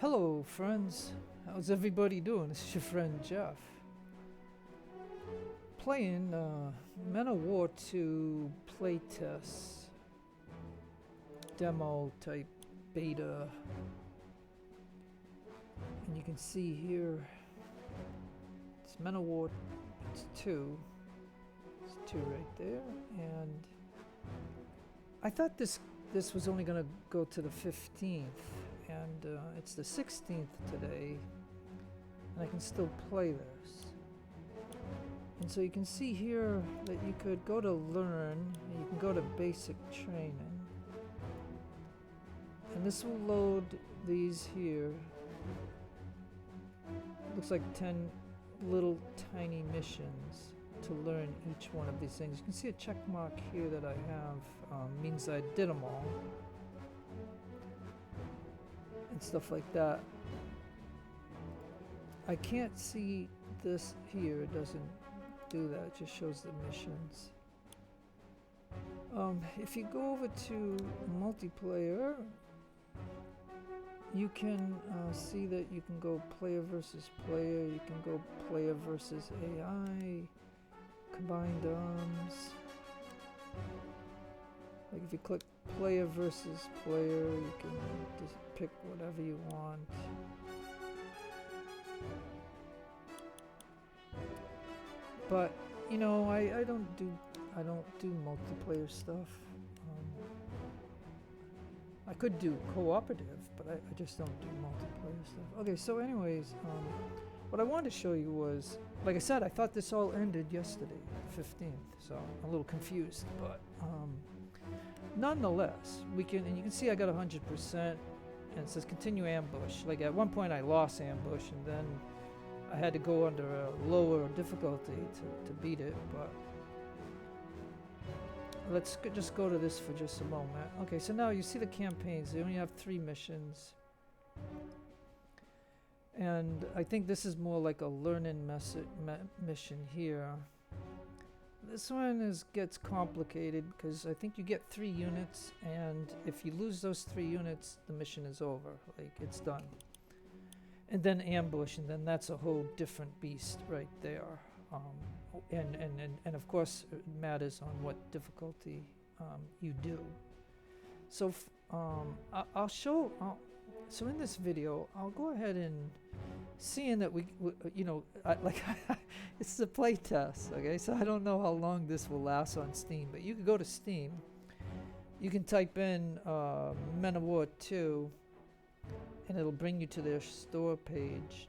Hello, friends. How's everybody doing? This is your friend Jeff. Playing Men of War 2 Playtest demo type beta. And you can see here it's Men of War 2. It's 2 right there. And I thought this was only going to go to the 15th. And it's the 16th today, and I can still play this. And so you can see here that you could go to learn, and you can go to basic training, and this will load these here. Looks like 10 little tiny missions to learn each one of these things. You can see a check mark here that I have, means I did them all. And stuff like that. I can't see this here. It doesn't do that. It just shows the missions. If you go over to multiplayer, you can see that you can go player versus player. You can go player versus AI, combined arms. Like if you click player versus player, you can just pick whatever you want. But you know, I don't do multiplayer stuff. I could do cooperative, but I just don't do multiplayer stuff. Okay, so anyways, what I wanted to show you was, like I said, I thought this all ended yesterday, 15th, so I'm a little confused, but nonetheless, we can, and you can see I got 100%, and it says continue ambush. Like at one point I lost ambush, and then I had to go under a lower difficulty to beat it, but let's just go to this for just a moment. Okay, so now you see the campaigns. They only have 3 missions. And I think this is more like a learning mission here. This one gets complicated because I think you get 3 units, and if you lose those 3 units, the mission is over. Like, it's done. And then ambush, and then that's a whole different beast right there. And of course, it matters on what difficulty you do. So I'll show. So in this video, I'll go ahead and, seeing that we you know, it's a play test, okay? So I don't know how long this will last on Steam, but you can go to Steam. You can type in Men of War 2, and it'll bring you to their store page.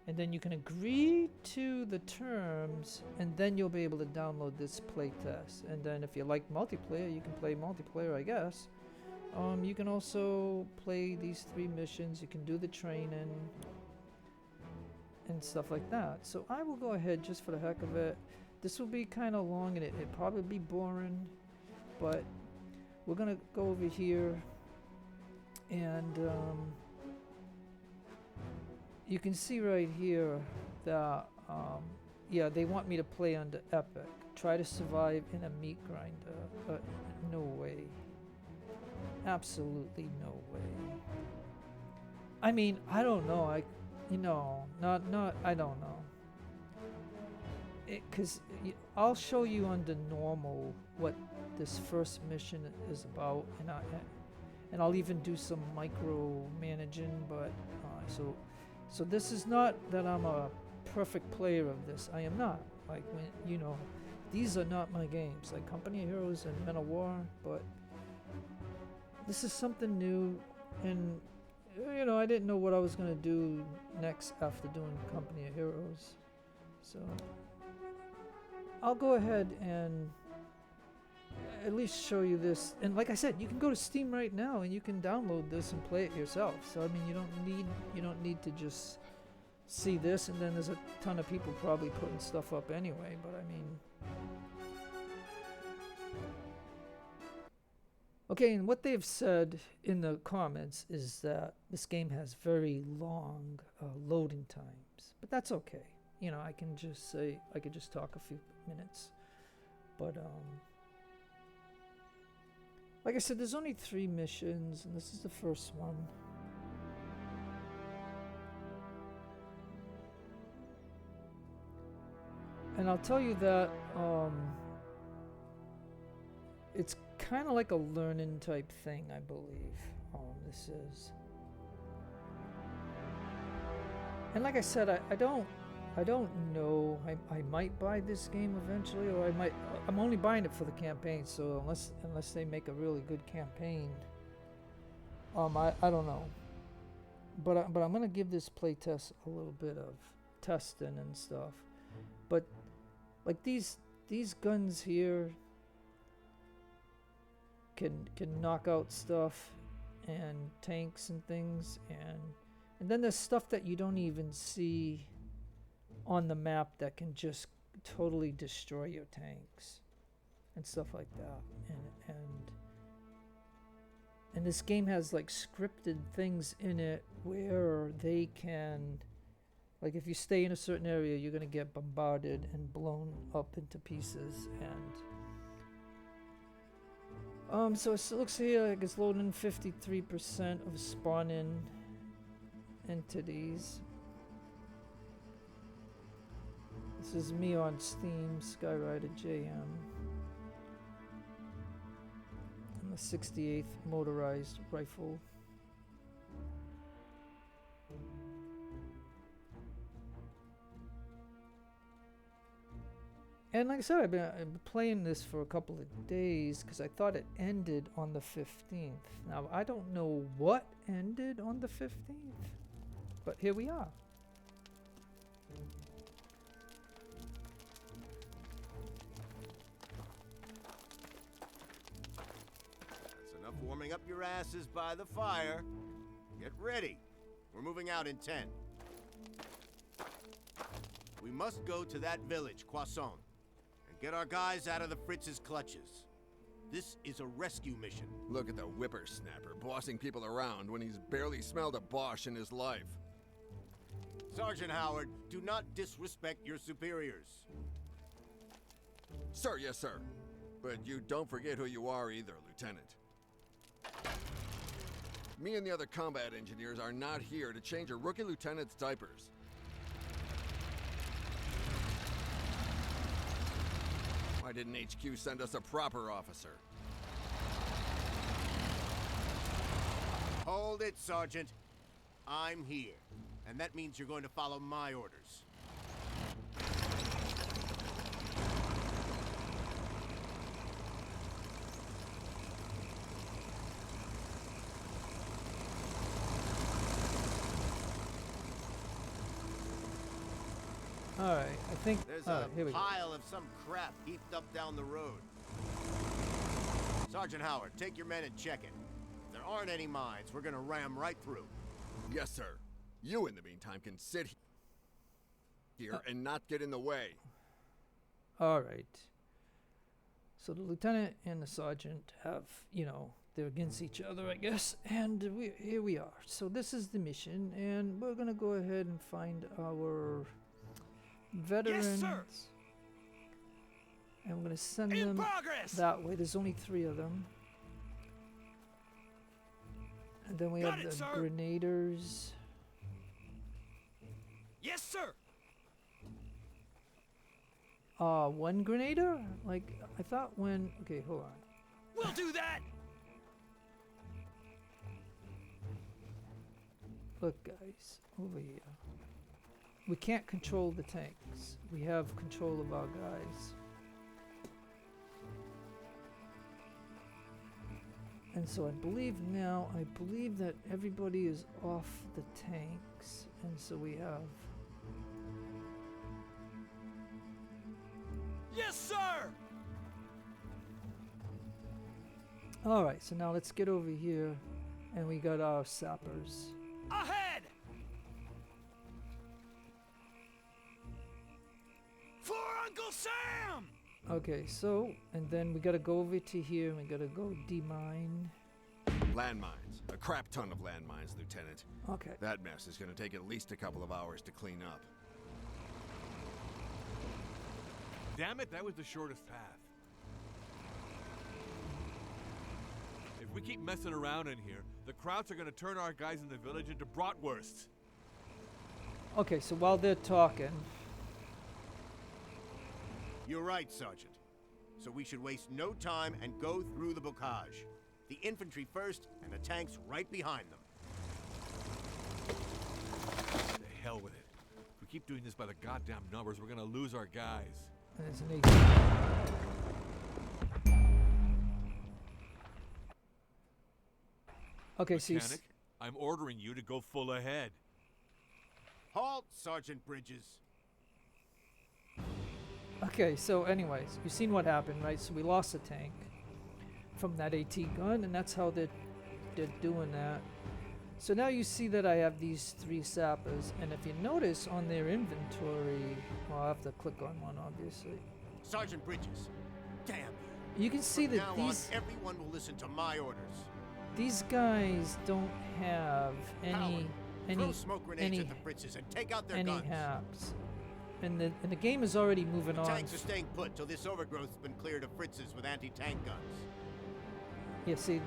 And then you can agree to the terms, and then you'll be able to download this playtest. And then if you like multiplayer, you can play multiplayer, I guess. You can also play these 3 missions. You can do the training and stuff like that. So I will go ahead just for the heck of it. This will be kind of long, and it'll probably be boring, but we're gonna go over here, and you can see right here that yeah, they want me to play under epic. Try to survive in a meat grinder. No way. Absolutely no way. I mean, I don't know. I don't know. Because I'll show you under normal what this first mission is about, and I'll even do some micro managing. But so this is not that I'm a perfect player of this. I am not. Like, when, you know, these are not my games, like Company of Heroes and Men of War, but this is something new, and you know, I didn't know what I was gonna do next after doing Company of Heroes. So I'll go ahead and at least show you this. And like I said, you can go to Steam right now and you can download this and play it yourself. So I mean, you don't need to just see this, and then there's a ton of people probably putting stuff up anyway, but I mean, okay, and what they've said in the comments is that this game has very long loading times, but that's okay. You know, I can just talk a few minutes. But like I said, there's only 3 missions, and this is the first one. And I'll tell you that it's kind of like a learning type thing, I believe. This is. And like I said, I don't know. I might buy this game eventually, or I'm only buying it for the campaign. So unless they make a really good campaign, I don't know. But I'm gonna give this playtest a little bit of testing and stuff. But like these guns here can knock out stuff and tanks and things, and then there's stuff that you don't even see on the map that can just totally destroy your tanks and stuff like that. And this game has like scripted things in it where they can, like if you stay in a certain area, you're gonna get bombarded and blown up into pieces. And so it looks here like it's loading 53% of spawning entities. This is me on Steam, Skyrider JM. And the 68th motorized rifle. And like I said, I've been playing this for a couple of days because I thought it ended on the 15th. Now, I don't know what ended on the 15th, but here we are. That's enough warming up your asses by the fire. Get ready. We're moving out in 10. We must go to that village, Coisson. Get our guys out of the Fritz's clutches. This is a rescue mission. Look at the whippersnapper bossing people around when he's barely smelled a Bosch in his life. Sergeant Howard, do not disrespect your superiors. Sir, yes, sir. But you don't forget who you are either, Lieutenant. Me and the other combat engineers are not here to change a rookie lieutenant's diapers. Why didn't HQ send us a proper officer? Hold it, Sergeant. I'm here, and that means you're going to follow my orders. Alright, I think There's here a we go. pile of some crap heaped up down the road. Sergeant Howard, take your men and check it. If there aren't any mines, we're gonna ram right through. Yes, sir. You, in the meantime, can sit here and not get in the way. Alright. So the lieutenant and the sergeant have, they're against each other, I guess. And here we are. So this is the mission, and we're gonna go ahead and find our veterans. Yes, sir. And I'm gonna send In them progress. that way. There's only 3 of them. And then we Got have it, the sir. grenaders. Yes, sir. 1 grenader? Like, I thought when... Okay, hold on. We'll do that. Look, guys, over here. We can't control the tanks. We have control of our guys. And so I believe that everybody is off the tanks. And so we have... Yes, sir. Alright, so now let's get over here. And we got our sappers. Ahead. For Uncle Sam. Okay, so, and then we gotta go over to here and we gotta go demine. Landmines. A crap ton of landmines, Lieutenant. Okay. That mess is going to take at least a couple of hours to clean up. Damn it, that was the shortest path. If we keep messing around in here, the Krauts are gonna turn our guys in the village into bratwursts. Okay, so while they're talking, You're right, Sergeant. So we should waste no time and go through the bocage. The infantry first, and the tanks right behind them. The hell with it. If we keep doing this by the goddamn numbers, we're gonna lose our guys. And there's an AT. Okay, so you Mechanic, I'm ordering you to go full ahead. Halt, Sergeant Bridges. Okay, so anyways, you've seen what happened, right? So we lost a tank from that AT gun, and that's how they're doing that. So now you see that I have these 3 sappers, and if you notice on their inventory, well, I'll have to click on one, obviously. Sergeant Bridges. Damn you. You can see From that now on, everyone will listen to my orders. these guys don't have Howard, throw any smoke grenades at the Fritzes and take out their any guns. haps. And the game is already moving The on. tanks are staying put till this overgrowth's been cleared of Fritzes with anti-tank guns. Yeah, see,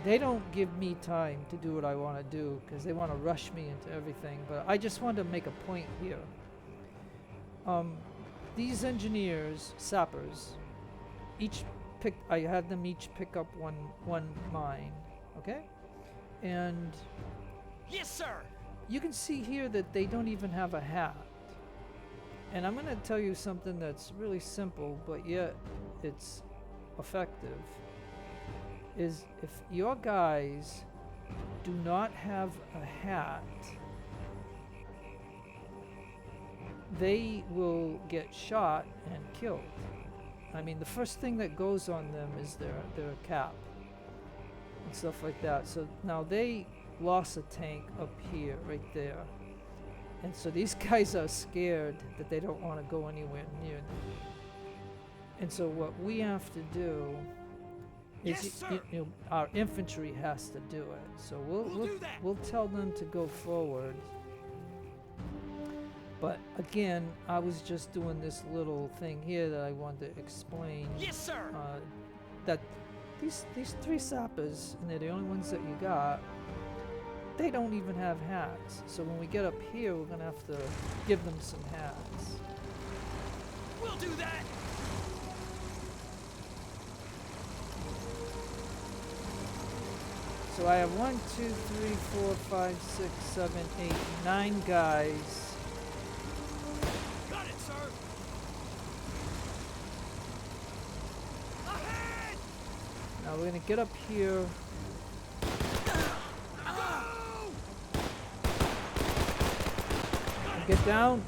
they don't give me time to do what I want to do because they want to rush me into everything. But I just want to make a point here. These engineers, sappers, I had them each pick up one mine, okay? And Yes, sir! you can see here that they don't even have a hat. And I'm going to tell you something that's really simple, but yet it's effective. Is if your guys do not have a hat, they will get shot and killed. I mean, the first thing that goes on them is their cap and stuff like that. So now they lost a tank up here, right there. And so these guys are scared that they don't want to go anywhere near them. And so what we have to do is, Yes, sir. our infantry has to do it. So we'll tell them to go forward. But again, I was just doing this little thing here that I wanted to explain. Yes, sir! That these 3 sappers, and they're the only ones that you got, they don't even have hats. So when we get up here, we're gonna have to give them some hats. We'll do that! So I have 1, 2, 3, 4, 5, 6, 7, 8, 9 guys. Got it, sir! Ahead! Now we're gonna get up here. Get down.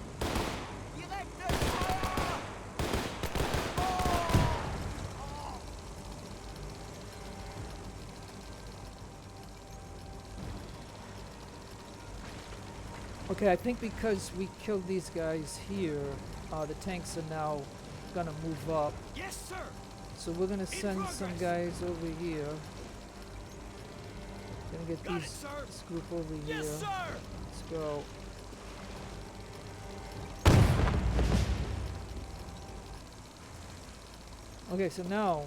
Okay, I think because we killed these guys here, the tanks are now gonna move up. Yes, sir! So we're gonna send some progress. guys over here. Gonna get Got it, this sir. group over here. Yes, sir! Let's go. Okay, so now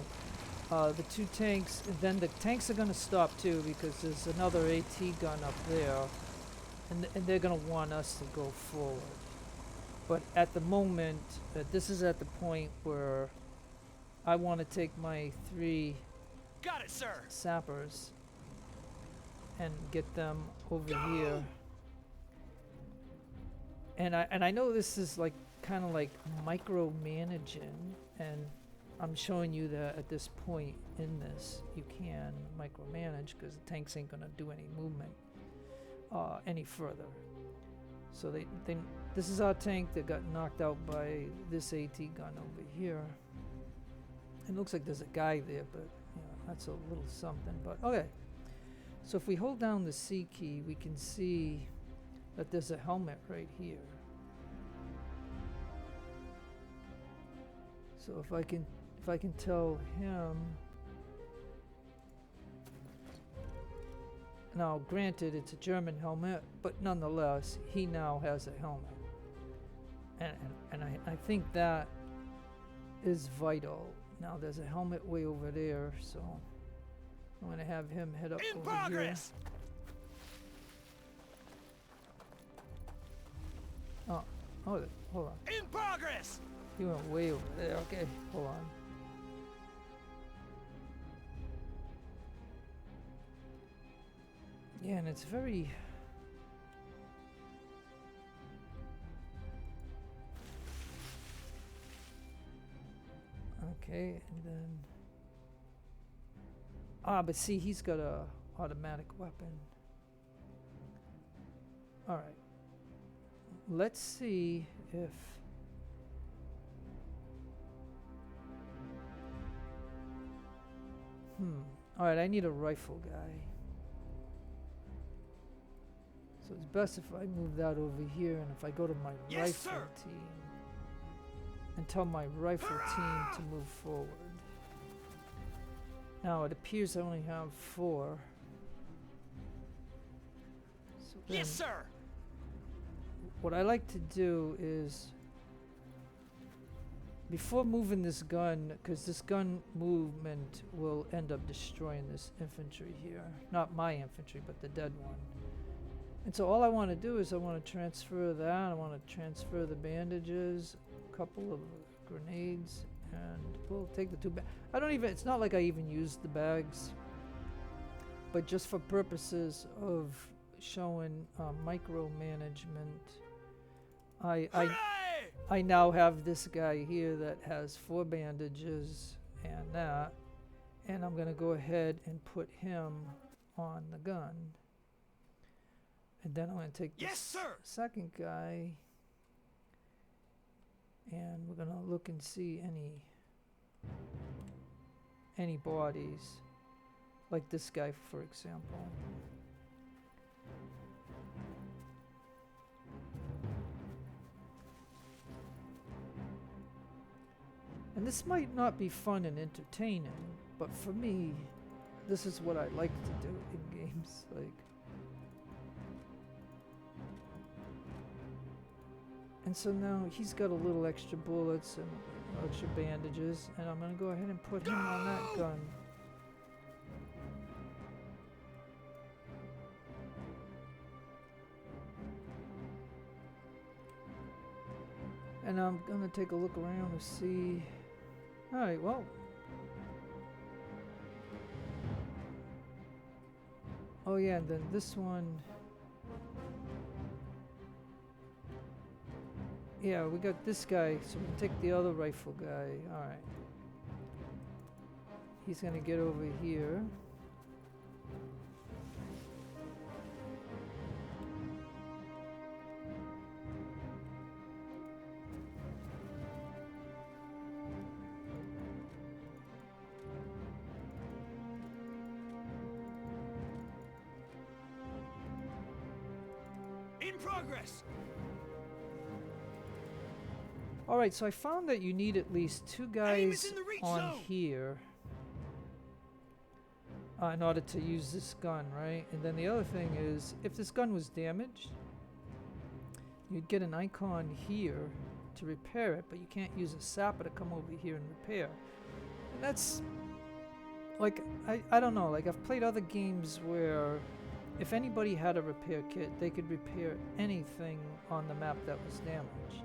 the 2 tanks, and then the tanks are gonna stop too because there's another AT gun up there, and they're gonna want us to go forward. But at the moment, this is at the point where I want to take my 3 Got it, sir! sappers and get them over Go! here. And I know this is like kind of like micromanaging, and I'm showing you that at this point in this you can micromanage because the tanks ain't gonna do any movement any further. So this is our tank that got knocked out by this AT gun over here. It looks like there's a guy there, but that's a little something. But okay, so if we hold down the C key, we can see that there's a helmet right here. So if I can tell him. Now, granted, it's a German helmet, but nonetheless, he now has a helmet. And I think that is vital. Now, there's a helmet way over there, so I'm going to have him head up In over progress! here. Oh, hold on. In progress! He went way over there. Okay, hold on. Yeah, and it's very... Okay, and then... Ah, but see, he's got a automatic weapon. Alright. Let's see if... Alright, I need a rifle guy. So it's best if I move that over here, and if I go to my Yes, rifle sir. team and tell my rifle team to move forward. Now it appears I only have 4. So then Yes, sir. what I like to do is, before moving this gun, because this gun movement will end up destroying this infantry here. Not my infantry, but the dead one. And so all I want to do is I want to transfer that. I want to transfer the bandages, a couple of grenades, and we'll take the 2 bags. I don't even, it's not like I even used the bags, but just for purposes of showing micromanagement, Hooray! I now have this guy here that has 4 bandages and that, and I'm going to go ahead and put him on the gun. And then I'm going to take Yes, this sir. second guy, and we're going to look and see any bodies, like this guy, for example. And this might not be fun and entertaining, but for me, this is what I like to do in games. Like, and so now he's got a little extra bullets and extra bandages, and I'm gonna go ahead and put him on that gun. And I'm gonna take a look around to see. Alright, well. Oh yeah, and then this one. Yeah, we got this guy, so we can take the other rifle guy. Alright. He's gonna get over here. In progress. Alright, so I found that you need at least 2 Aim is guys in the reach on zone. here in order to use this gun, right? And then the other thing is, if this gun was damaged, you'd get an icon here to repair it, but you can't use a sapper to come over here and repair. And that's, like, I don't know, like I've played other games where if anybody had a repair kit, they could repair anything on the map that was damaged.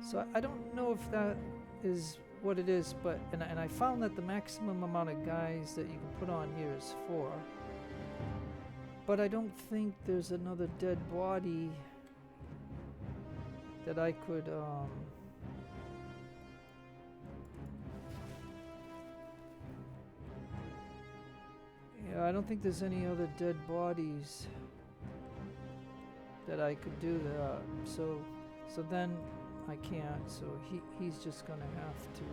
So I don't know if that is what it is, but and I found that the maximum amount of guys that you can put on here is 4. But I don't think there's another dead body that I could yeah, I don't think there's any other dead bodies that I could do that. So then I can't, so he's just gonna have to.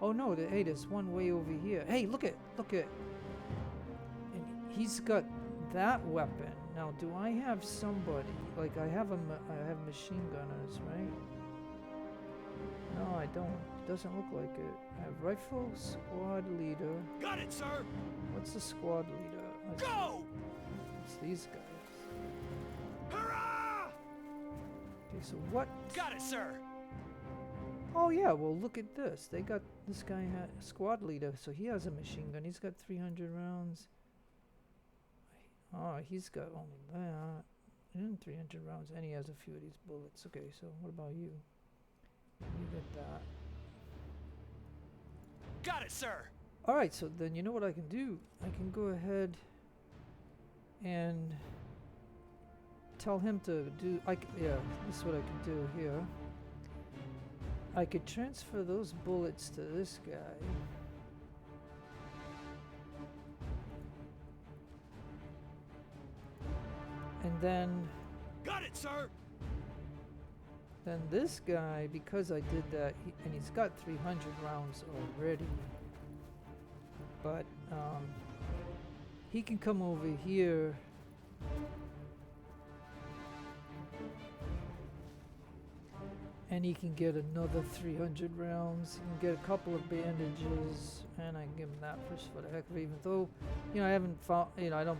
Oh no, hey, there's one way over here. Hey, look at, and he's got that weapon. Now, do I have somebody, like I have machine gunners, right? No, I don't. Doesn't look like it. I have rifle squad leader. Got it, sir. What's the squad leader? Go! It's these guys. Hurrah! Okay, so what? Got it, sir. Oh yeah, well look at this. They got this guy had a squad leader, so he has a machine gun. He's got 300 rounds. Oh, he's got only that. And 300 rounds, and he has a few of these bullets. Okay, so what about you? You get that. Got it, sir. Alright, so then you know what I can do? I can go ahead and tell him to do. Yeah, this is what I can do here. I could transfer those bullets to this guy. And then Got it, sir. this guy, because I did that, and he's got 300 rounds already. But he can come over here. And he can get another 300 rounds. He can get a couple of bandages, and I can give him that for the heck of it. Even though, you know, I haven't found, you know, I don't.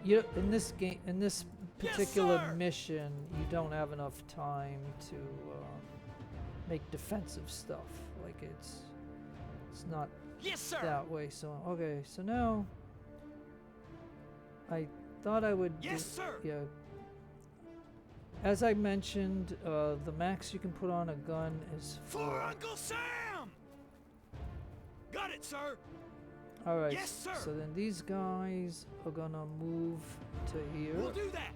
You in this game, in this particular sir! mission, you don't have enough time to make defensive stuff. Like it's not Yes, sir. that way. So okay, so now I thought I would. Yes, sir. Yeah. As I mentioned, the max you can put on a gun is For Uncle Sam. Got it, sir. Alright, Yes, sir. so then these guys are gonna move to here. We'll do that.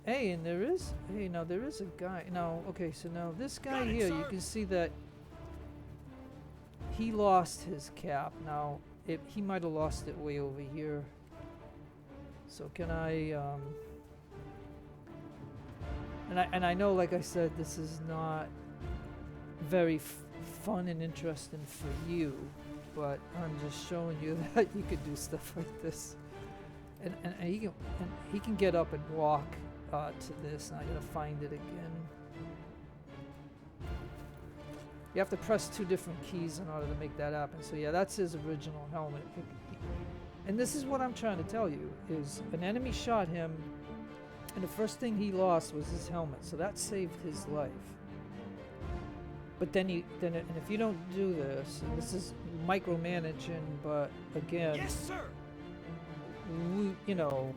Hey, and there is, now there is a guy. Now, okay, so now this guy Got it, here, you sir. can see that he lost his cap. Now, he might have lost it way over here. So can I, and I know, like I said, this is not very fun and interesting for you, but I'm just showing you that you could do stuff like this. And he can get up and walk to this, and I gotta find it again. You have to press 2 different keys in order to make that happen. So yeah, that's his original helmet. And this is what I'm trying to tell you, is an enemy shot him, and the first thing he lost was his helmet. So that saved his life. But then and if you don't do this, and this is micromanaging, but again, Yes, sir. you know,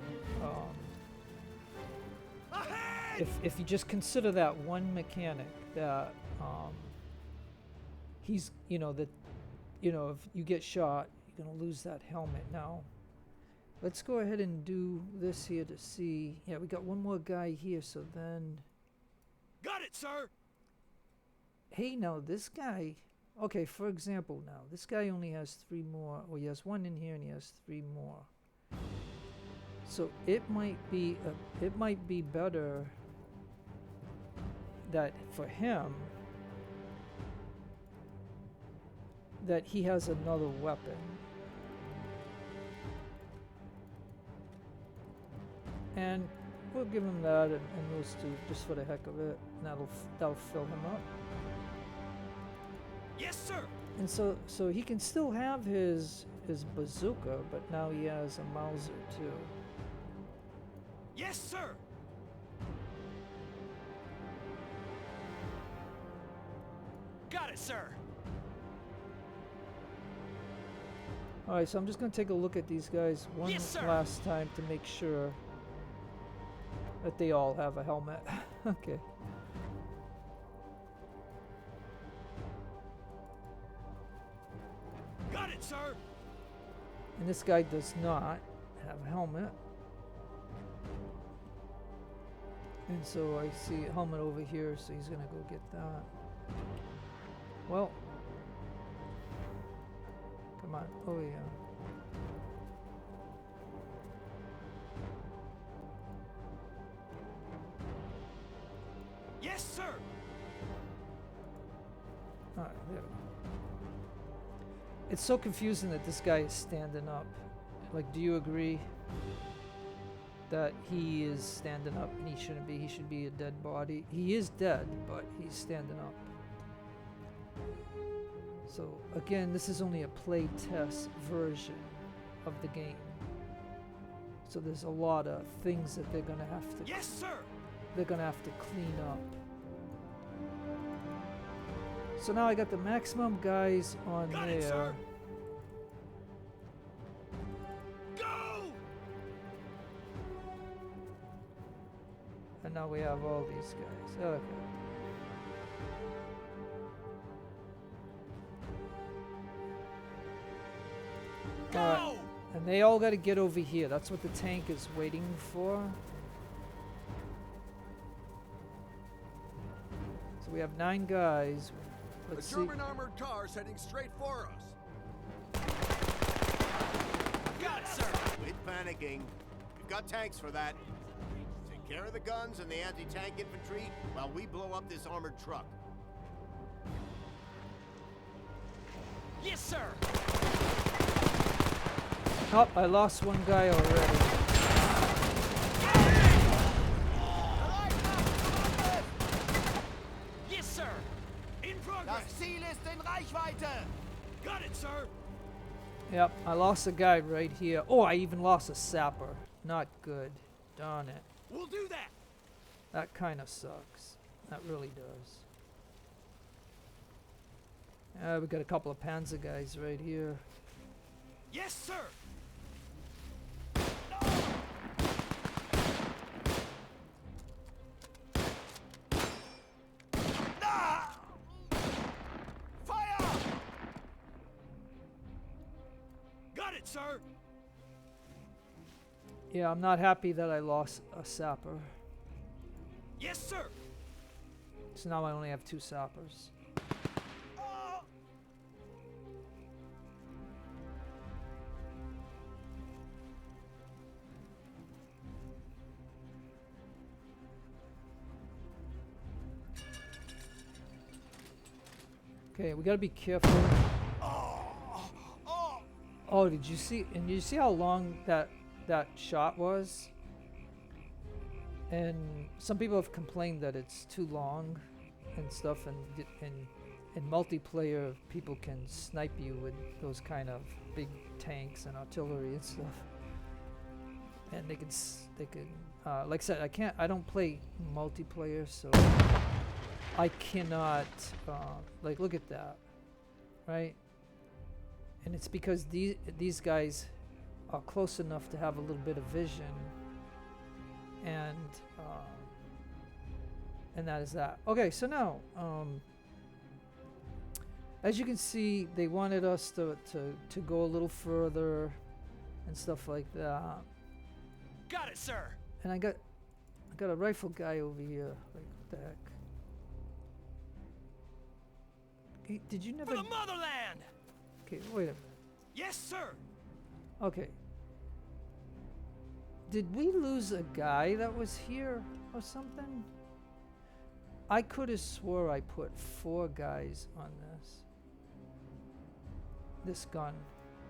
Ahead. if you just consider that one mechanic, that he's, you know, that, you know, if you get shot, you're gonna lose that helmet. Now, let's go ahead and do this here to see. Yeah, we got one more guy here, so then, Got it, sir. hey, now this guy, okay, for example, now this guy only has 3 more, or he has 1 in here and he has 3 more. So it might be better that for him that he has another weapon. And we'll give him that and those 2 just for the heck of it. And that'll fill him up. Yes, sir. And so he can still have his bazooka, but now he has a Mauser too. Yes, sir. Got it, sir. Alright, so I'm just going to take a look at these guys one Yes, sir. last time to make sure that they all have a helmet. Okay. Got it, sir. And this guy does not have a helmet. And so I see a helmet over here, so he's going to go get that. Well, come on. Oh, yeah. Yes, sir. Alright, there we go. It's so confusing that this guy is standing up. Like, do you agree that he is standing up and he shouldn't be? He should be a dead body. He is dead, but he's standing up. So, again, this is only a play test version of the game. So there's a lot of things that they're gonna have to Yes, sir. they're gonna have to clean up. So now I got the maximum guys on Got there. it, sir. Go. And now we have all these guys. Okay. Alright. And they all got to get over here. That's what the tank is waiting for. So we have 9 guys. Let's see. A German armored car's heading straight for us. Got it, sir. Quit panicking. We've got tanks for that. Take care of the guns and the anti-tank infantry while we blow up this armored truck. Yes, sir. Oh, I lost one guy already. Yes, sir. In progress. Das Ziel ist in Reichweite. Got it, sir. Yep, I lost a guy right here. Oh, I even lost a sapper. Not good. Darn it. We'll do that. That kind of sucks. That really does. We got a couple of Panzer guys right here. Yes, sir. Feuer! Got it, sir. Yeah, I'm not happy that I lost a sapper. Yes, sir. So now I only have 2 sappers. Oh! Okay, we gotta be careful. Oh, did you see? And you see how long that shot was? And some people have complained that it's too long and stuff. And in multiplayer, people can snipe you with those kind of big tanks and artillery and stuff. And they can like I said, I don't play multiplayer, so I cannot, like, look at that, right? And it's because these guys are close enough to have a little bit of vision, and that is that. Okay, so now, as you can see, they wanted us to go a little further and stuff like that. Got it, sir. And I got a rifle guy over here. Like, what the heck? Hey, did you never? For the motherland. Okay, wait a minute. Yes, sir. Okay. Did we lose a guy that was here or something? I could have swore I put 4 guys on this gun.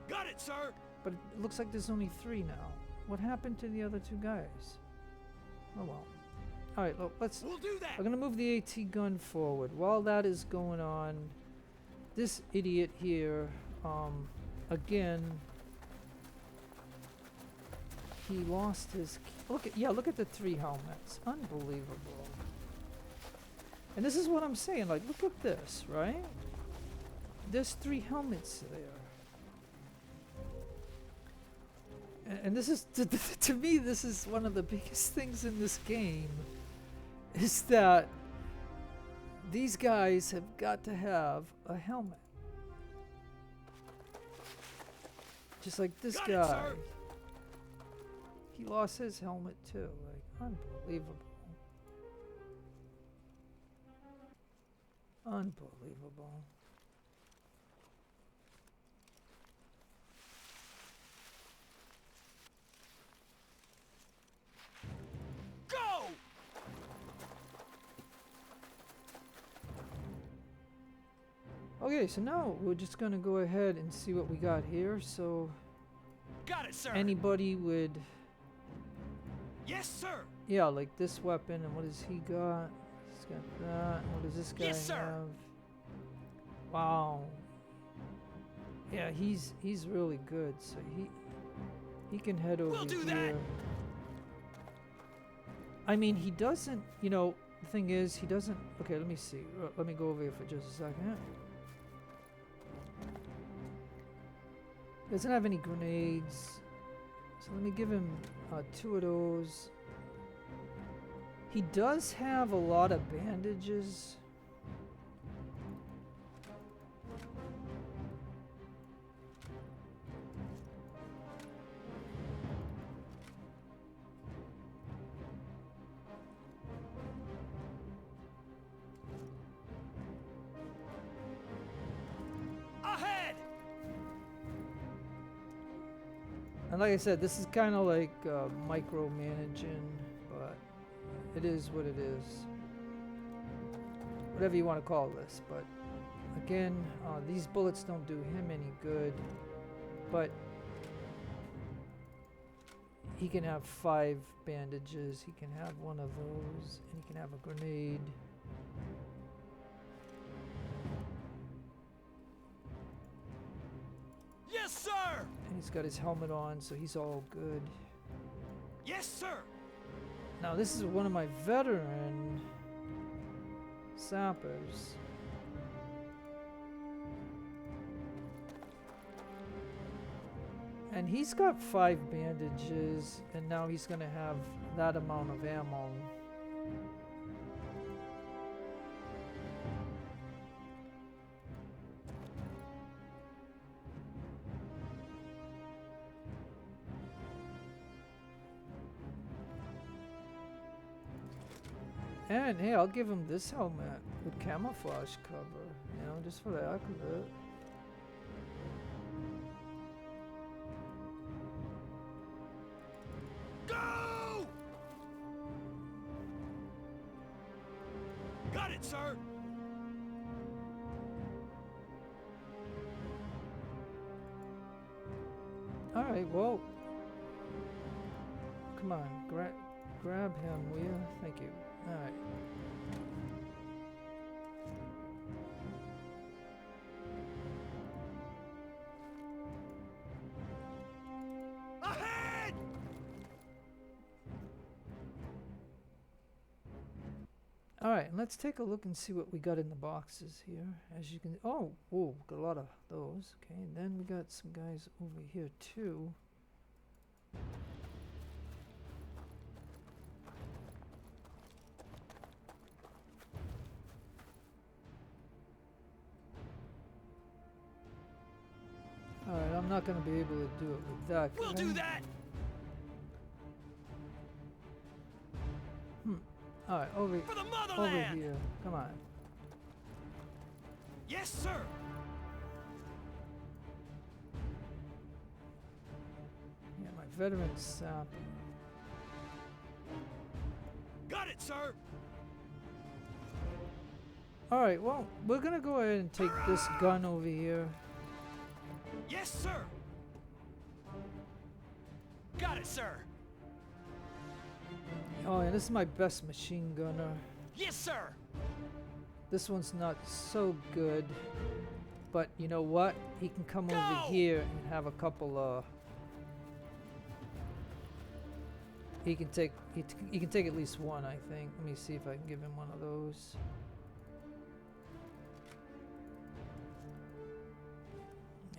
Got it, sir. But it looks like there's only 3 now. What happened to the other 2 guys? Oh well. Alright, well, let's... We'll do that. I'm gonna move the AT gun forward. While that is going on, this idiot here, again, he lost his... Look at the 3 helmets. Unbelievable. And this is what I'm saying, like, look at this, right? There's 3 helmets there. And this is, to me, this is one of the biggest things in this game, is that these guys have got to have a helmet. Just like this Got it, guy. sir. He lost his helmet too. Like, unbelievable. Unbelievable. Go. Okay, so now we're just gonna go ahead and see what we got here. So Got it, sir. anybody would, Yes, sir. yeah, like this weapon, and what does he got? He's got that. And what does this guy Yes, sir. have? Wow. Yeah, he's really good. So he can head over We'll do here. that. I mean, he doesn't. You know, the thing is, he doesn't. Okay, let me see. Let me go over here for just a second. Doesn't have any grenades. So let me give him 2 of those. He does have a lot of bandages. Ahead! And like I said, this is kind of like micromanaging, but it is what it is. Whatever you want to call this. But again, these bullets don't do him any good. But he can have 5 bandages. He can have one of those. And he can have a grenade. Yes, sir! And he's got his helmet on, so he's all good. Yes, sir! Now this is one of my veteran sappers. And he's got 5 bandages, and now he's gonna have that amount of ammo. And hey, I'll give him this helmet with camouflage cover, you know, just for the heck of it. Go! Got it, sir! Alright, well, come on, grab him, will you? Thank you. Alright. Ahead! Alright, let's take a look and see what we got in the boxes here. As you can, oh, got a lot of those. Okay, and then we got some guys over here too. Alright, I'm not gonna be able to do it with that guy. We'll do that! Alright, over For the motherland! here. Come on. Yes, sir! Yeah, my veteran sapper. Got it, sir! Alright, well, we're gonna go ahead and take this gun over here. Yes, sir! Got it, sir! Oh, and this is my best machine gunner. Yes, sir! This one's not so good, but you know what? He can come over Go! here and have a couple he can take at least one, I think. Let me see if I can give him one of those.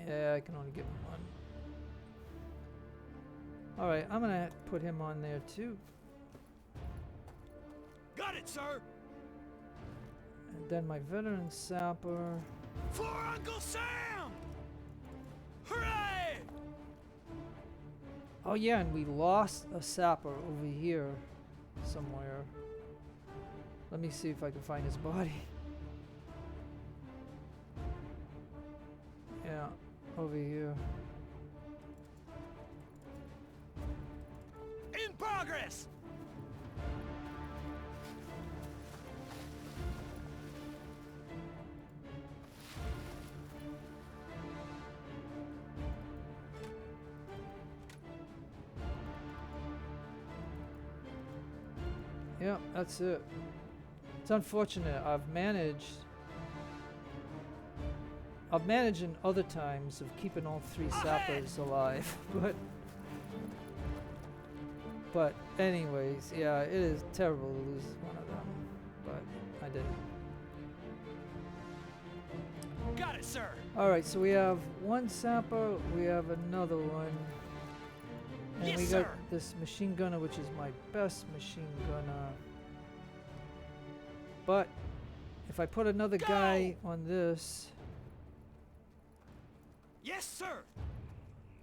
Yeah, I can only give him one. Alright, I'm gonna put him on there too. Got it, sir! And then my veteran sapper. For Uncle Sam! Hooray! Oh yeah, and we lost a sapper over here somewhere. Let me see if I can find his body. Yeah, over here. In progress! Yeah, that's it. It's unfortunate. I've managed in other times of keeping all 3 sappers alive, but anyways, yeah, it is terrible to lose one of them, but I did it. Got it, sir! Alright, so we have 1 sapper, we have another one, and Yes, we sir. got this machine gunner, which is my best machine gunner. But if I put another guy on this, Yes, sir.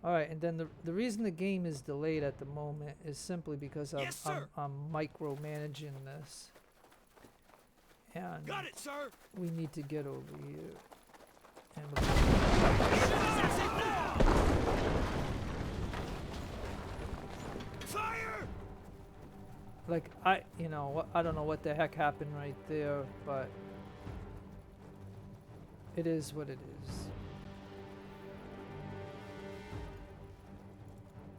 all right, and then the reason the game is delayed at the moment is simply because Yes, sir. I'm micromanaging this, and Got it, sir. we need to get over here. And That's it now. Fire! like I don't know what the heck happened right there, but it is what it is.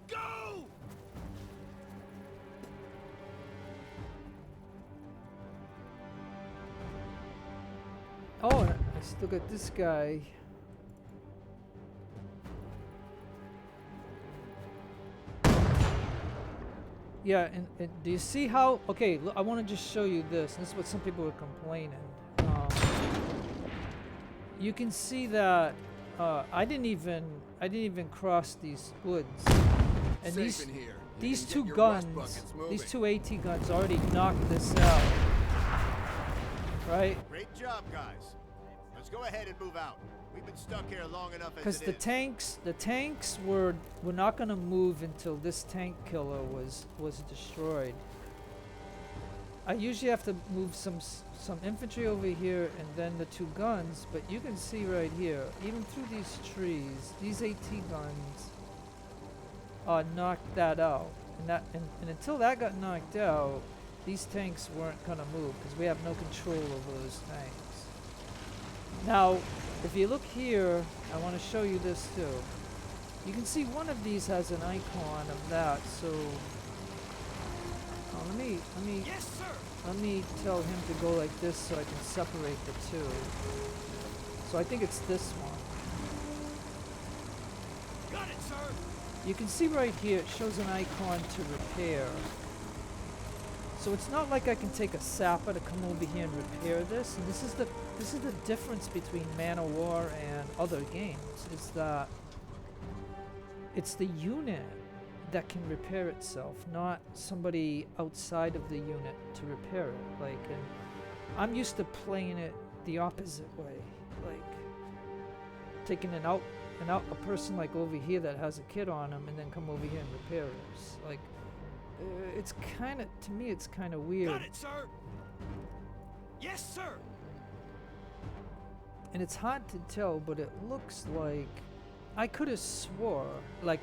Go! Oh, and I still got this guy. Yeah, and do you see how? Okay, I want to just show you this. This is what some people were complaining. You can see that I didn't even cross these woods, and Safe in here. You these can two get your rust guns, buckets these moving. two AT guns already knocked this out, right? Great job, guys. Let's go ahead and move out. We've been stuck here long enough as Because it is. the tanks were not gonna move until this tank killer was destroyed. I usually have to move some infantry over here and then the two guns, but you can see right here, even through these trees, these AT guns knocked that out, and until that got knocked out, these tanks weren't gonna move because we have no control over those tanks. Now, if you look here, I want to show you this too. You can see one of these has an icon of that, so Yes, sir. let me tell him to go like this so I can separate the two. So I think it's this one. Got it, sir. You can see right here, it shows an icon to repair. So it's not like I can take a sapper to come over here and repair this. And this is the difference between Man of War and other games, is that it's the unit that can repair itself, not somebody outside of the unit to repair it. Like, and I'm used to playing it the opposite way, like taking a person like over here that has a kid on him and then come over here and repair it. Like, it's kind of, to me, it's kind of weird. Got it, sir. Yes, sir. And it's hard to tell, but it looks like I could have swore, like,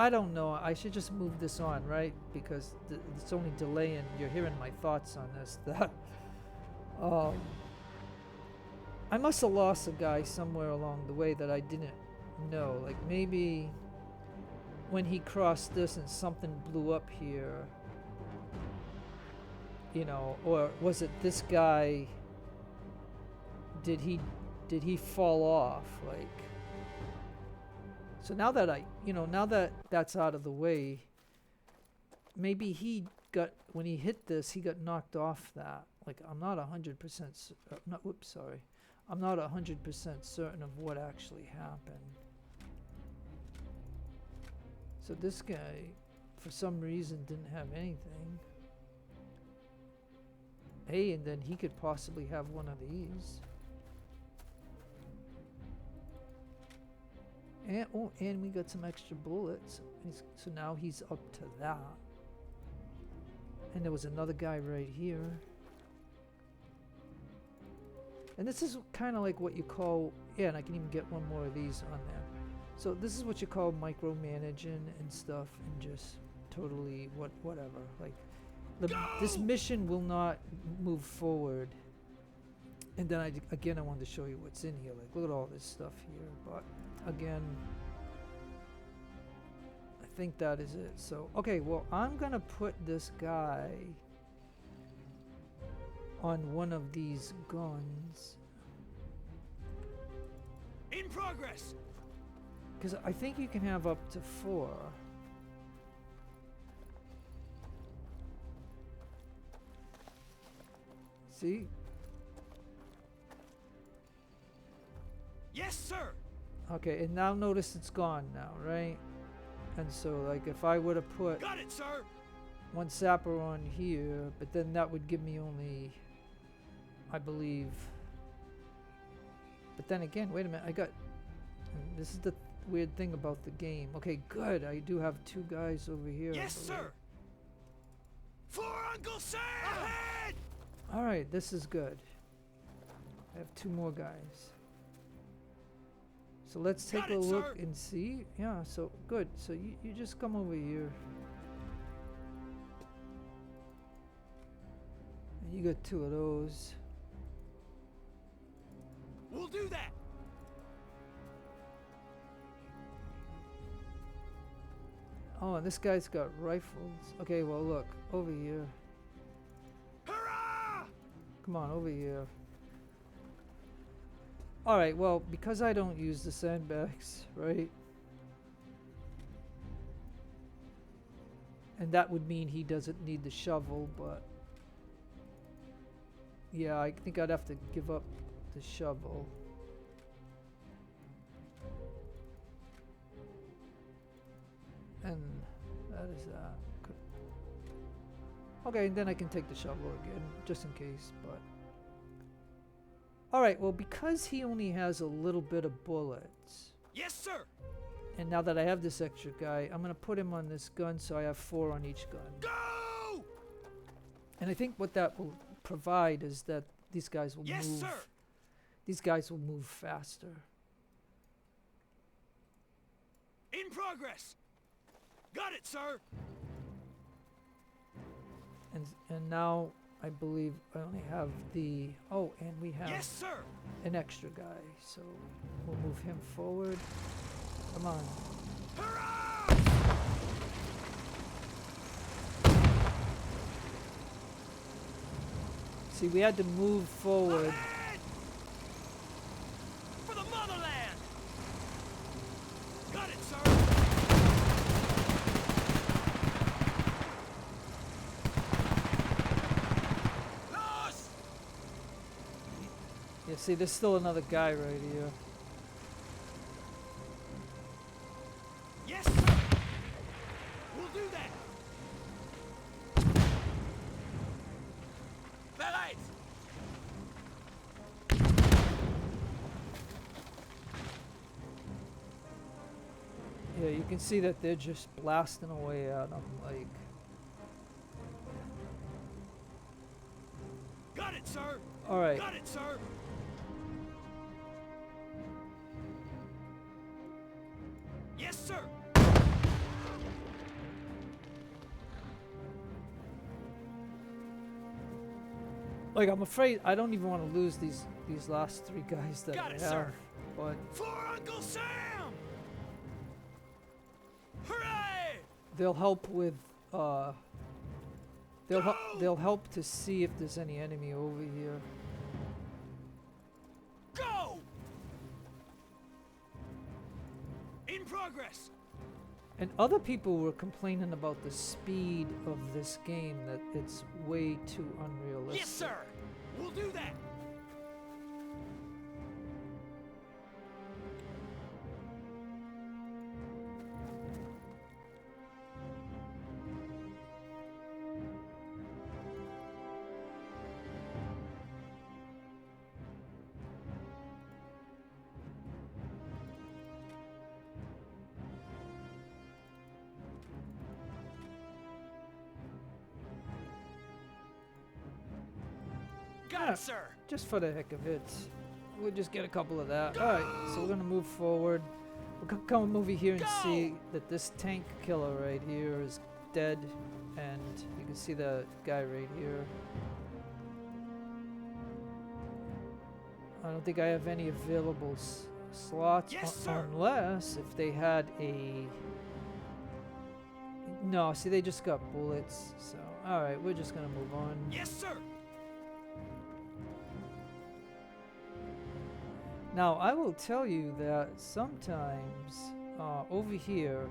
I don't know, I should just move this on, right? Because it's only delaying, you're hearing my thoughts on this, that I must have lost a guy somewhere along the way that I didn't know. Like, maybe when he crossed this and something blew up here, you know, or was it this guy, did he fall off? Like, so now that now that that's out of the way, maybe he got, when he hit this, he got knocked off that. Like, I'm not 100% I'm not 100% certain of what actually happened. So this guy, for some reason, didn't have anything. Hey, and then he could possibly have one of these. And, oh, and we got some extra bullets. So now he's up to that. And there was another guy right here. And this is kind of like what you call, yeah, and I can even get one more of these on there. So this is what you call micromanaging and stuff, and just totally whatever. Like, this mission will not move forward. And then I wanted to show you what's in here. Like, look at all this stuff here. But again, I think that is it. So, okay, well, I'm gonna put this guy on one of these guns. In progress. Because I think you can have up to 4. See? Yes, sir. Okay, and now notice it's gone now, right? And so, like, if I would have put Got it, sir. one sapper on here, but then that would give me only I believe. But then again, wait a minute. I got. This is the weird thing about the game. Okay, good. I do have 2 guys over here. Yes, sir. For Uncle Sam. Ahead. All right, this is good. I have 2 more guys. So let's take Got a it, look sir. and see. Yeah, so good. So you just come over here. And you got 2 of those. We'll do that. Oh, and this guy's got rifles. Okay, well look, over here. Hurrah! Come on, over here. Alright, well, because I don't use the sandbags, right? And that would mean he doesn't need the shovel, but... Yeah, I think I'd have to give up the shovel. And that is that. Okay, and then I can take the shovel again, just in case, but... Alright, well, because he only has a little bit of bullets, Yes, sir. and now that I have this extra guy, I'm going to put him on this gun so I have 4 on each gun. Go! And I think what that will provide is that these guys will Yes, move... sir. These guys will move faster. In progress. Got it, sir. And now I believe I only have the... Oh, and we have Yes, sir. an extra guy, so we'll move him forward. Come on. Hurrah! See, we had to move forward. Ahead! For the motherland. Got it, sir. Lost! Yeah, see, there's still another guy right here. Yes, sir. We'll do that. Bereit! Yeah, you can see that they're just blasting away at him, like... Got it, sir. Alright, Got it, sir. Yes, sir. like, I'm afraid I don't even want to lose these last 3 guys that Got I it, have. sir. But For Uncle Sam! Hooray! they'll help with, they'll Go! they'll help to see if there's any enemy over here. Go! In progress. And other people were complaining about the speed of this game, that it's way too unrealistic. Yes, sir. We'll do that. Got Yeah. it, sir. Just for the heck of it. We'll just get a couple of that. Alright, so we're gonna move forward. We'll come over here and Go! see that this tank killer right here is dead. And you can see the guy right here. I don't think I have any available slots Yes, sir. unless if they had a... No, see, they just got bullets. So, alright, we're just gonna move on. Yes, sir. Now, I will tell you that sometimes over here,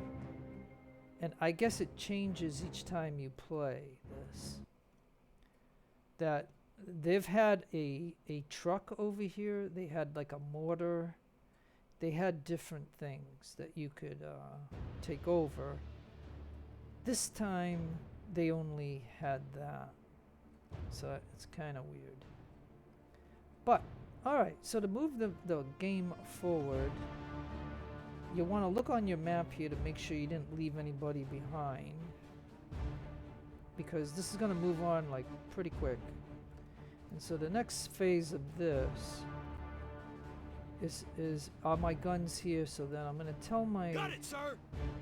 and I guess it changes each time you play this, that they've had a truck over here, they had like a mortar, they had different things that you could take over. This time, they only had that, so it's kind of weird. But, alright, so to move the game forward, you want to look on your map here to make sure you didn't leave anybody behind. Because this is going to move on like pretty quick. And so the next phase of this are my guns here, so then I'm going to tell my Got it, sir.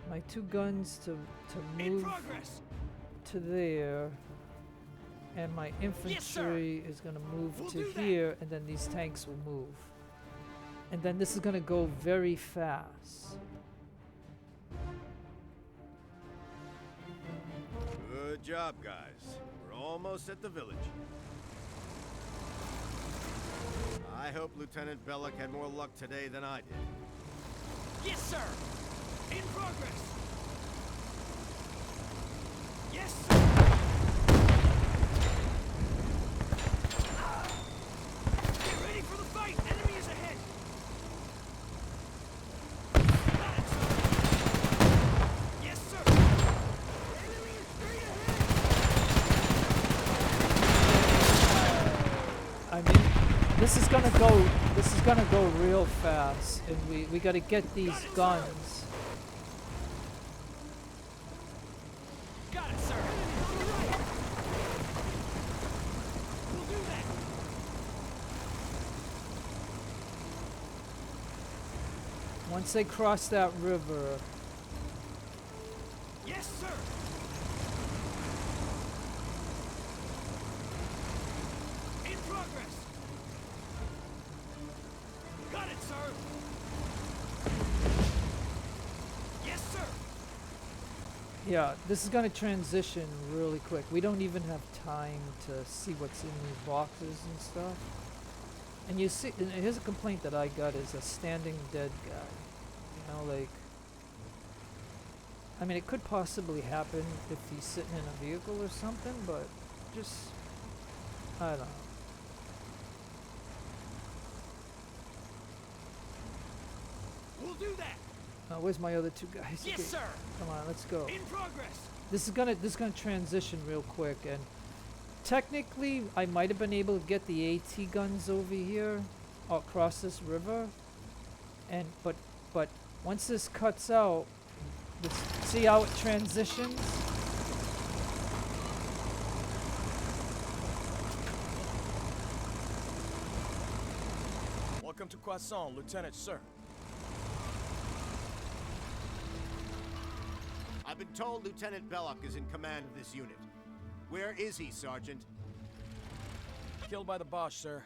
my 2 guns to In move progress. to there, and my infantry is going to move We'll to do that. here, and then these tanks will move. And then this is going to go very fast. Good job, guys. We're almost at the village. I hope Lieutenant Belloc had more luck today than I did. Yes, sir. In progress. Yes, sir. Get ready for the fight. Enemy is ahead. Got it, sir. Yes, sir. Enemy is straight ahead. I mean, this is gonna go real fast, and we gotta get these guns. Got it, sir. We'll do that. Once they cross that river, Yes, sir. In progress. Got it, sir. Yes, sir. yeah, this is gonna transition really quick. We don't even have time to see what's in these boxes and stuff. And you see, and here's a complaint that I got is a standing dead guy. You know, like, I mean, it could possibly happen if he's sitting in a vehicle or something, but just, I don't know. We'll do that. Where's my other 2 guys? Yes, Okay, sir. come on, let's go. In progress. This is gonna transition real quick, and technically I might have been able to get the AT guns over here across this river, and but once this cuts out, let's see how it transitions. Welcome to Coisson, Lieutenant, sir. I've been told Lieutenant Belloc is in command of this unit. Where is he, Sergeant? Killed by the Boche, sir.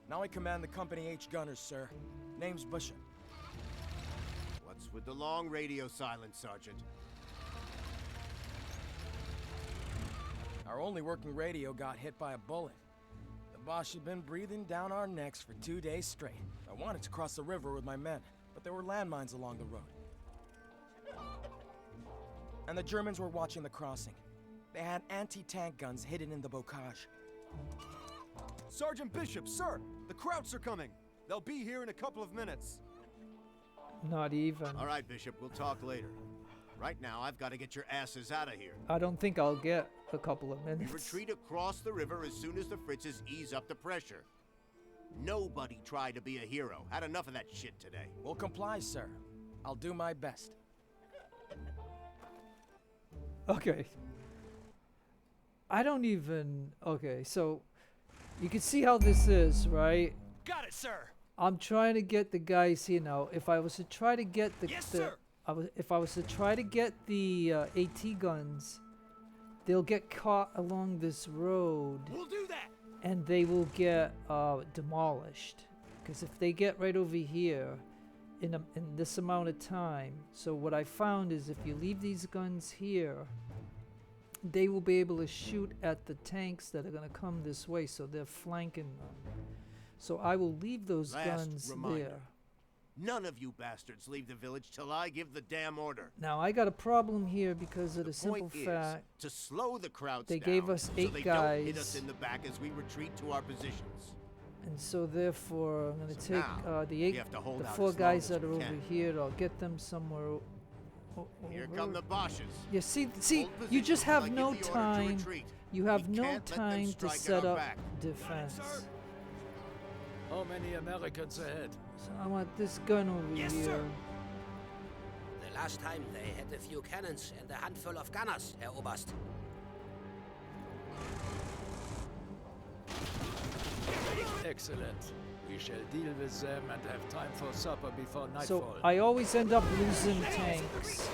Now I command the Company H gunners, sir. Name's Bishop. What's with the long radio silence, Sergeant? Our only working radio got hit by a bullet. The Boche had been breathing down our necks for 2 days straight. I wanted to cross the river with my men, but there were landmines along the road. And the Germans were watching the crossing. They had anti-tank guns hidden in the bocage. Sergeant Bishop, sir! The Krauts are coming! They'll be here in a couple of minutes. Not even. All right, Bishop, we'll talk later. Right now, I've got to get your asses out of here. I don't think I'll get a couple of We minutes. retreat across the river as soon as the Fritzes ease up the pressure. Nobody tried to be a hero. Had enough of that shit today. We'll comply, sir. I'll do my best. Okay. I don't even. Okay, so you can see how this is, right? Got it, sir. I'm trying to get the guys here now. If I was to try to get the, Yes, sir. if I was to try to get the AT guns, they'll get caught along this road, We'll do that. and they will get demolished. Because if they get right over here, in this amount of time, so what I found is if you leave these guns here, they will be able to shoot at the tanks that are going to come this way, so they're flanking them. So I will leave those Last guns reminder. there. None of you bastards leave the village till I give the damn order. Now I got a problem here because of the The simple point is fact to slow the Krauts they down gave us so 8 they don't hit us guys. in the back as we retreat to our positions. and so therefore I'm going to So take now, the we 8 have to hold the out 4 as long guys as that we are over can. here. I'll get them somewhere Here over. come the Boches. Yeah, see, Hold you just positions have till I give no the order to time. retreat. You You have can't no let them time to strike at set our up back. defense. sir. How many Americans ahead? So I want this gun over Yes, here. sir. The last time they had a few cannons and a handful of gunners, Herr Oberst. Excellent. We shall deal with them and have time for supper before So nightfall. I always end up losing tanks.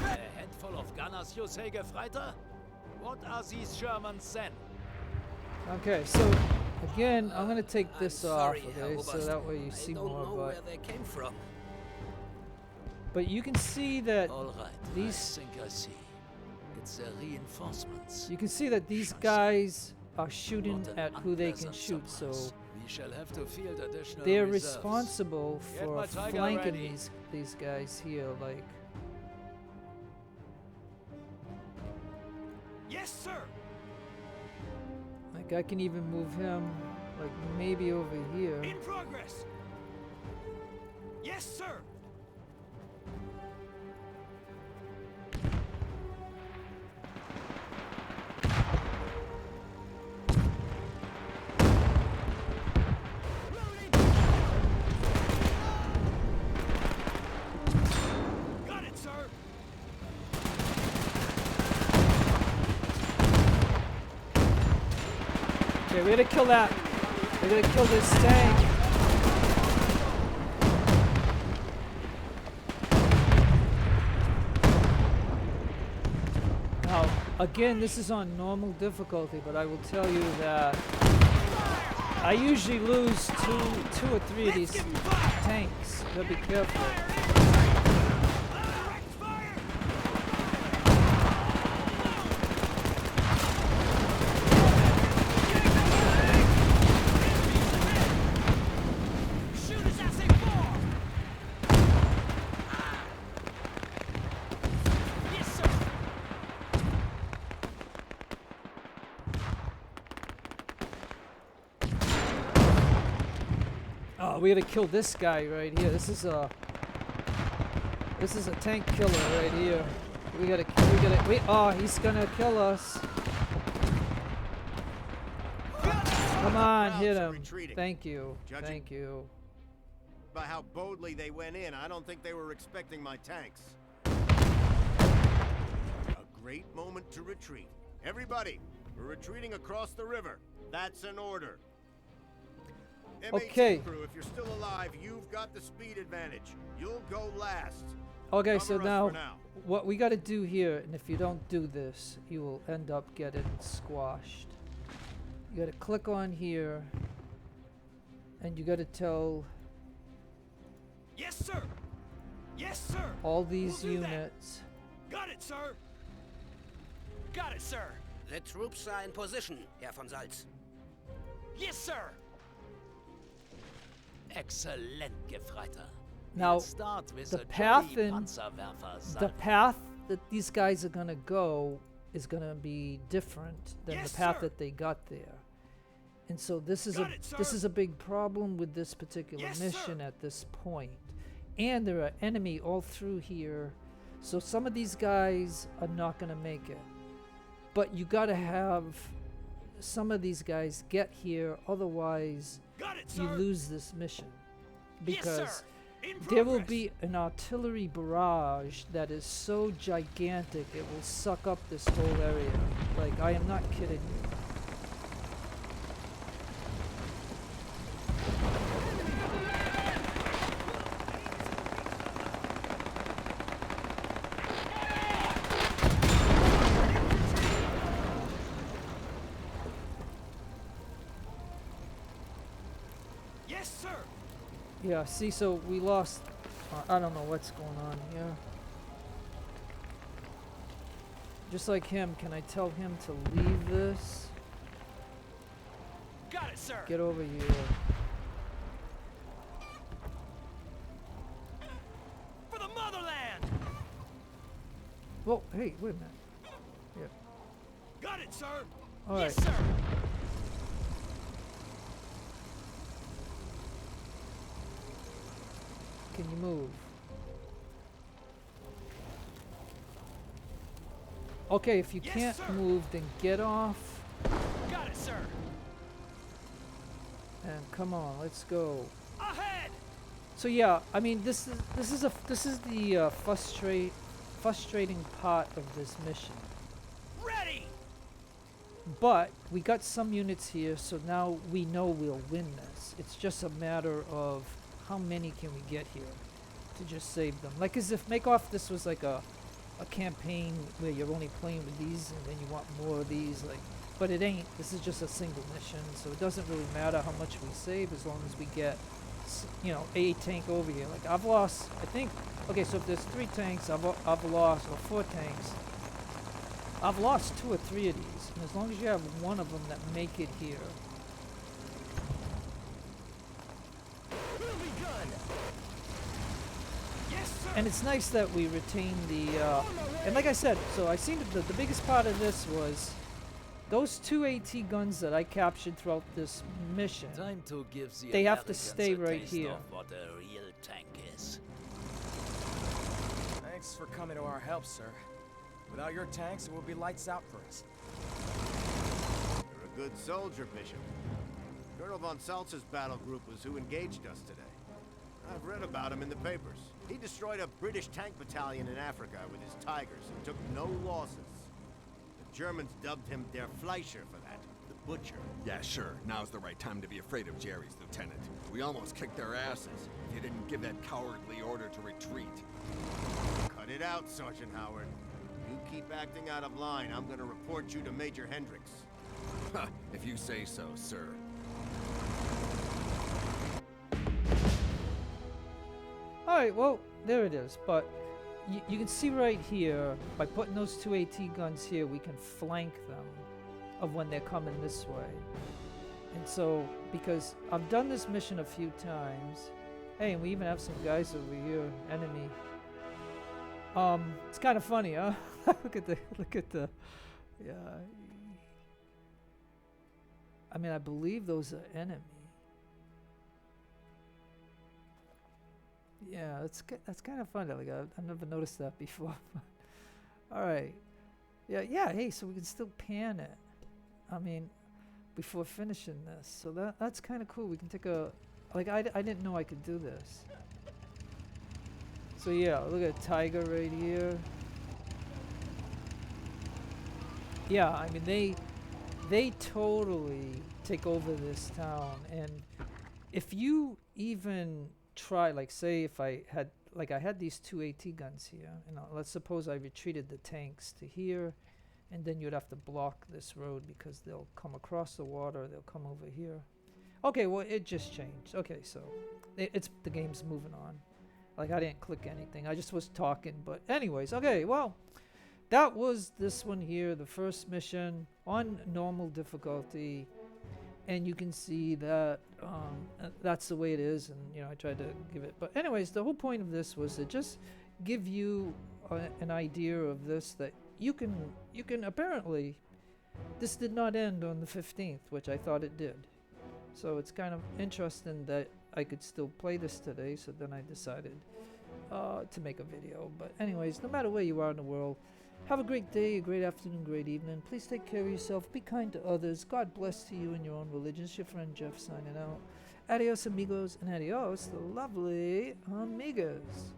A handful of gunners, you say, Gefreiter? What are these Shermans then? Okay, so again, I'm gonna take this I'm off, sorry, Herr okay, so Oberst. that way you I see don't more. know where they came from. But you can see that All right, these I think I see. It's the reinforcements. you can see that these Scheiße. guys are shooting What an at who they can unpleasant shoot. So surprise. We shall have to field additional they're reserves. responsible Get for my Tiger flanking ready. these guys here. Like, Yes, sir. I can even move him, like maybe over here. In progress. Yes, sir. Got it, sir. Okay, we gotta kill that. We gotta kill this tank. Now, again, this is on normal difficulty, but I will tell you that I usually lose two or three of these tanks. Gotta be careful. Shoot as I say four. Yes, sir. Oh, we gotta kill this guy right here. This is a tank killer right here. Oh, he's gonna kill us. Come on, hit Crowds are him. retreating. Thank you. Judging- Thank you. By how boldly they went in, I don't think they were expecting my tanks. A great moment to retreat. Everybody, we're retreating across the river. That's an order. M18 Okay. crew, if you're still alive, you've got the speed advantage. You'll go last. Okay, Cover so us now for now. what we gotta do here, and if you don't do this, you will end up getting squashed. You gotta click on here, and you gotta tell Yes, sir. Yes, sir. all these We'll do that. units. Got it, sir. Got it, sir. The troops are in position, Herr von Salz. Yes, sir. Excellent, Gefreiter. Now, We'll start with the a path jolly in- Panzerwerfer The salvo. path that these guys are gonna go is gonna be different than Yes, the path sir. that they got there. And so this is Got a it, this sir. is a big problem with this particular Yes, mission sir. at this point. And there are enemy all through here. So some of these guys are not gonna make it. But you gotta have some of these guys get here, otherwise Got it, you sir. lose this mission. Because yes, sir. In there will progress. be an artillery barrage that is so gigantic it will suck up this whole area. Like, I am not kidding you. Yes, sir. Yeah, see, so we lost. I don't know what's going on here. Just like him, can I tell him to leave this? Got it, sir. Get over here. For the motherland. Whoa, hey, wait a minute. Yeah. Got it, sir. All yes, right. sir. Can you move? Okay, if you Yes, can't sir. move, then get off. Got it, sir. And come on, let's go. Ahead. So yeah, I mean this is the frustrating part of this mission. Ready. But we got some units here, so now we know we'll win this. It's just a matter of how many can we get here to just save them. Like as if Make Off this was like a campaign where you're only playing with these and then you want more of these, like, but it ain't. This is just a single mission, so it doesn't really matter how much we save as long as we get, you know, a tank over here. Like I've lost, I think, okay, so if there's 3 tanks, I've lost, or 4 tanks, I've lost 2 or 3 of these, and as long as you have one of them that make it here. Will be done. Yes, sir. And it's nice that we retain the, and like I said, so I seen the biggest part of this was those 2 AT guns that I captured throughout this mission. Time to give the They have to Americans stay a right taste here. of what a real tank is. Thanks for coming to our help, sir. Without your tanks, it will be lights out for us. You're a good soldier, Bishop. Colonel von Salz's battle group was who engaged us today. I've read about him in the papers. He destroyed a British tank battalion in Africa with his Tigers and took no losses. The Germans dubbed him Der Fleischer for that, the butcher. Yeah, sure. Now's the right time to be afraid of Jerry's, Lieutenant. We almost kicked their asses. You didn't give that cowardly order to retreat. Cut it out, Sergeant Howard. You keep acting out of line, I'm gonna report you to Major Hendricks. Ha, if you say so, sir. Alright, well, there it is. But you can see right here, by putting those 2 AT guns here, we can flank them of when they're coming this way. And so, because I've done this mission a few times. Hey, and we even have some guys over here, enemy. It's kind of funny, huh? look at the, yeah. I mean, I believe those are enemy. Yeah, that's kind of fun. Like I've never noticed that before. All right, yeah. Hey, so we can still pan it. I mean, before finishing this, so that's kind of cool. We can take a, like I didn't know I could do this. So yeah, look at Tiger right here. Yeah, I mean they totally take over this town, and if you even try, like say if I had these 2 AT guns here, and let's suppose I retreated the tanks to here, and then you'd have to block this road because they'll come across the water, they'll come over here. Okay, well it just changed. Okay, so it's the game's moving on. Like I didn't click anything, I just was talking, but anyways, okay, well that was this one here, the first mission on normal difficulty. And you can see that that's the way it is, and you know I tried to give it. But anyways, the whole point of this was to just give you an idea of this, that you can apparently, this did not end on the 15th, which I thought it did. So it's kind of interesting that I could still play this today. So then I decided to make a video. But anyways, no matter where you are in the world, have a great day, a great afternoon, great evening. Please take care of yourself. Be kind to others. God bless to you in your own religion. It's your friend Jeff signing out. Adios, amigos, and adios, the lovely amigas.